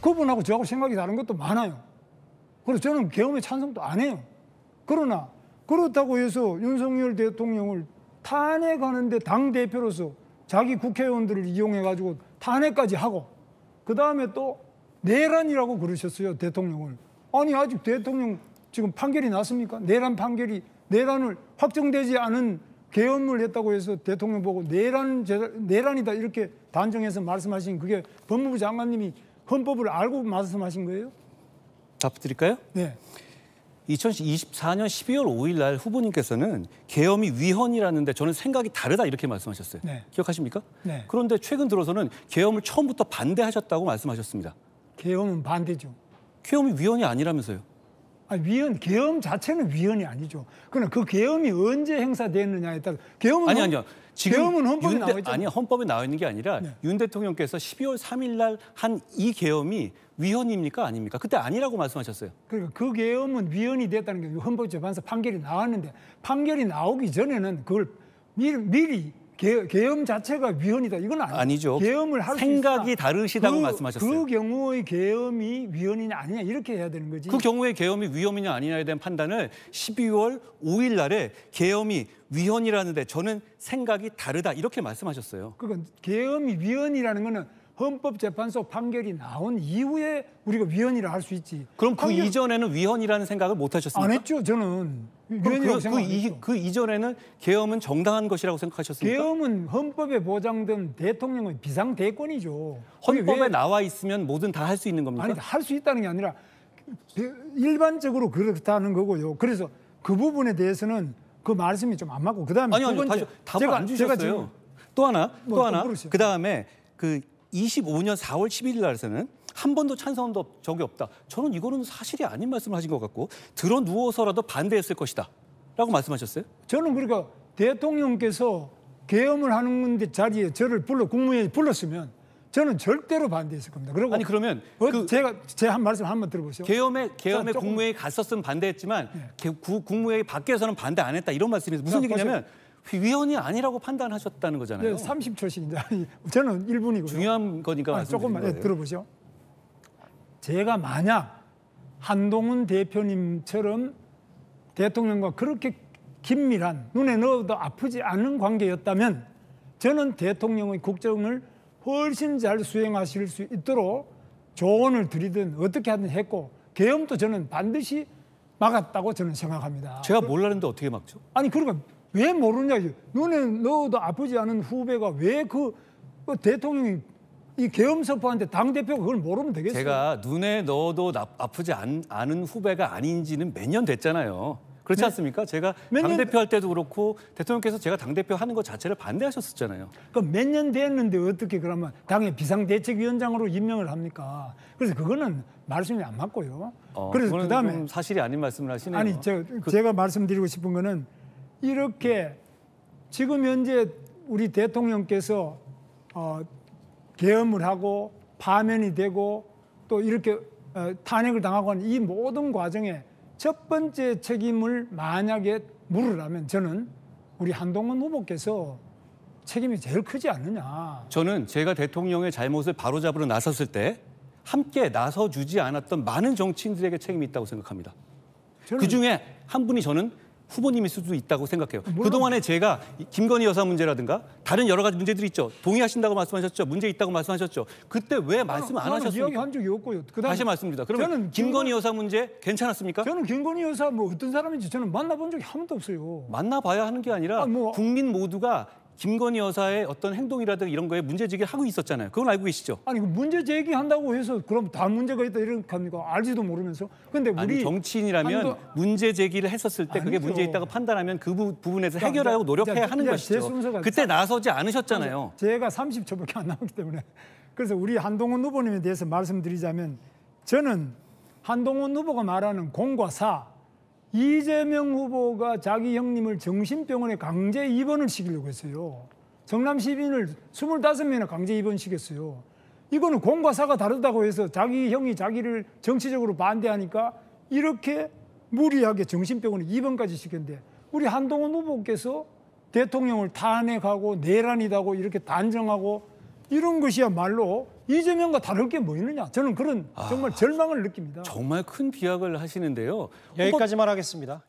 그분하고 저하고 생각이 다른 것도 많아요. 그래서 저는 계엄에 찬성도 안 해요. 그러나 그렇다고 해서 윤석열 대통령을 탄핵하는데 당대표로서 자기 국회의원들을 이용해가지고 탄핵까지 하고 그다음에 또 내란이라고 그러셨어요, 대통령을. 아니 아직 대통령 지금 판결이 났습니까? 내란을 확정되지 않은 계엄을 했다고 해서 대통령 보고 내란이다 이렇게 단정해서 말씀하신 그게 법무부 장관님이 헌법을 알고 말씀하신 거예요? 답 드릴까요? 네. 2024년 12월 5일 날 후보님께서는 계엄이 위헌이라는데 저는 생각이 다르다 이렇게 말씀하셨어요. 네. 기억하십니까? 네. 그런데 최근 들어서는 계엄을 처음부터 반대하셨다고 말씀하셨습니다. 계엄은 반대죠. 계엄이 위헌이 아니라면서요. 계엄 자체는 위헌이 아니죠. 그러나 그 계엄이 언제 행사됐느냐에 따라 아니요. 지금 계엄은 헌법에 나와 있죠. 아니 헌법에 나와 있는 게 아니라 네. 윤 대통령께서 12월 3일 날 한 이 계엄이 위헌입니까 아닙니까? 그때 아니라고 말씀하셨어요. 그러니까 그 계엄은 위헌이 됐다는 게 헌법재판소 판결이 나왔는데 판결이 나오기 전에는 그걸 미리 계엄 자체가 위헌이다. 이건 아니죠. 계엄을 할 수 생각이 다르시다고 말씀하셨어요. 그 경우의 계엄이 위헌이냐 아니냐 이렇게 해야 되는 거지. 그 경우에 계엄이 위헌이냐 아니냐에 대한 판단을 12월 5일 날에 계엄이 위헌이라는데 저는 생각이 다르다 이렇게 말씀하셨어요. 그건 계엄이 위헌이라는 거는 헌법재판소 판결이 나온 이후에 우리가 위헌이라 할 수 있지. 그럼 그 이전에는 위헌이라는 생각을 못 하셨습니까? 안 했죠. 저는 위헌이라고 생각 안 했죠. 그 이전에는 계엄은 정당한 것이라고 생각하셨습니까? 계엄은 헌법에 보장된 대통령의 비상대권이죠. 헌법에 나와 있으면 뭐든 다 할 수 있는 겁니까? 아니, 할 수 있다는 게 아니라 일반적으로 그렇다는 거고요. 그래서 그 부분에 대해서는 그 말씀이 좀 안 맞고 그다음에 아니요, 답을 안 주셨어요. 또 하나. 그다음에 그 25년 4월 11일 날에서는 한 번도 찬성한 적이 없다. 저는 이거는 사실이 아닌 말씀을 하신 것 같고 들어 누워서라도 반대했을 것이다. 라고 말씀하셨어요? 저는 그러니까 대통령께서 계엄을 하는 건데 자리에 저를 국무회의에 불렀으면 저는 절대로 반대했을 겁니다. 그리고 아니 그러면 제가 한 말씀 한번 들어보시죠. 계엄에 국무회의 갔었으면 반대했지만 네. 국무회의 밖에서는 반대 안 했다. 이런 말씀이세요. 무슨 얘기냐면 위헌이 아니라고 판단하셨다는 거잖아요. 네, 30초씩 이제 저는 1분이고요. 중요한 거니까 말씀드리는 조금만 거예요. 들어보죠. 제가 만약 한동훈 대표님처럼 대통령과 그렇게 긴밀한 눈에 넣어도 아프지 않은 관계였다면 저는 대통령의 국정을 훨씬 잘 수행하실 수 있도록 조언을 드리든 어떻게 하든 했고 계엄도 저는 반드시 막았다고 저는 생각합니다. 제가 몰랐는데 어떻게 막죠? 아니 그러니까 왜 모르냐. 눈에 넣어도 아프지 않은 후배가 왜 그 대통령이 이 계엄 선포하는데 당대표가 그걸 모르면 되겠어요? 제가 눈에 넣어도 아프지 않은 후배가 아닌지는 몇 년 됐잖아요. 그렇지 네? 않습니까? 제가 당대표 할 때도 그렇고 대통령께서 제가 당대표 하는 것 자체를 반대하셨었잖아요. 그럼 몇 년 됐는데 어떻게 그러면 당의 비상대책위원장으로 임명을 합니까? 그래서 그거는 말씀이 안 맞고요. 그래서 그다음에 좀 사실이 아닌 말씀을 하시네요. 아니 제가 말씀드리고 싶은 거는 이렇게 지금 현재 우리 대통령께서 계엄을 하고 파면이 되고 또 이렇게 탄핵을 당하고 하는 이 모든 과정에 첫 번째 책임을 만약에 물으라면 저는 우리 한동훈 후보께서 책임이 제일 크지 않느냐. 저는 제가 대통령의 잘못을 바로잡으러 나섰을 때 함께 나서주지 않았던 많은 정치인들에게 책임이 있다고 생각합니다. 그중에 한 분이 저는 후보님일 수도 있다고 생각해요. 그동안에 제가 김건희 여사 문제라든가 다른 여러 가지 문제들이 있죠. 동의하신다고 말씀하셨죠. 문제 있다고 말씀하셨죠. 그때 왜 말씀 안 하셨습니까? 이야기한 적이 없고요. 다시 말씀드립니다. 그러면 김건희 여사 문제 괜찮았습니까? 저는 김건희 여사 뭐 어떤 사람인지 저는 만나본 적이 한 번도 없어요. 만나봐야 하는 게 아니라 국민 모두가 김건희 여사의 어떤 행동이라든가 이런 거에 문제제기를 하고 있었잖아요. 그건 알고 계시죠? 아니 문제 제기한다고 해서 그럼 다 문제가 있다 이렇게 합니까? 알지도 모르면서. 근데 우리 정치인이라면 문제 제기를 했었을 때 그게 문제 있다고 판단하면 그 부분에서 해결하고 노력해야 하는 것이죠. 그때 나서지 않으셨잖아요. 제가 30초밖에 안 남았기 때문에. 그래서 우리 한동훈 후보님에 대해서 말씀드리자면 저는 한동훈 후보가 말하는 공과 사, 이재명 후보가 자기 형님을 정신병원에 강제 입원을 시키려고 했어요. 성남 시민을 25명이나 강제 입원시켰어요. 이거는 공과 사가 다르다고 해서 자기 형이 자기를 정치적으로 반대하니까 이렇게 무리하게 정신병원에 입원까지 시켰는데 우리 한동훈 후보께서 대통령을 탄핵하고 내란이다고 이렇게 단정하고 이런 것이야말로 이재명과 다를 게 뭐 있느냐. 저는 그런 정말 절망을 느낍니다. 정말 큰 비약을 하시는데요. 여기까지만 하겠습니다.